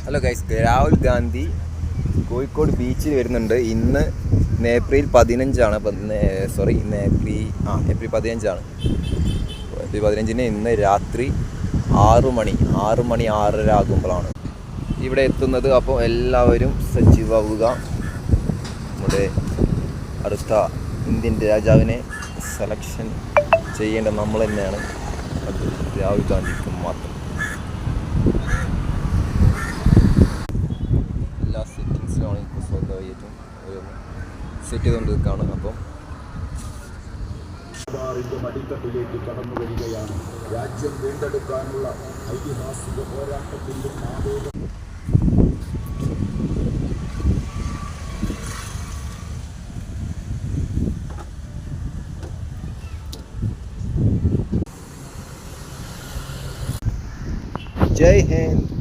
Hello guys, Rahul Gandhi Kozhikode ബീച്ചിൽ വരുന്നുണ്ട്. ഇന്ന് ഏപ്രിൽ 15ആണ്. ഏപ്രിൽ 15ആണ്. ഏപ്രിൽ 15 ഇന്ന് രാത്രി 6:30 ആകുമ്പോഴാണ് ഇവിടെ എത്തുന്നത്. അപ്പോൾ എല്ലാവരും സജീവാവുക. നമ്മുടെ അടുത്ത ഇന്ത്യൻ രാജാവിനെ സെലക്ഷൻ ചെയ്യേണ്ട നമ്മൾ തന്നെയാണ്. അത് രാഹുൽ ഗാന്ധിക്ക് മാത്രം. എല്ലാ സെറ്റിങ്സിലാണ് ഇപ്പോൾ സ്വന്തമായിട്ടും സെറ്റ് ചെയ്തുകൊണ്ട് നിൽക്കുകയാണ്. അപ്പം മടിത്തട്ടിലേക്ക് കടന്നു വരികയാണ്. രാജ്യം വീണ്ടെടുക്കാനുള്ള ഐതിഹാസിക പോരാട്ടത്തിന്റെ ആവേശം. ജയ് ഹിന്ദ്.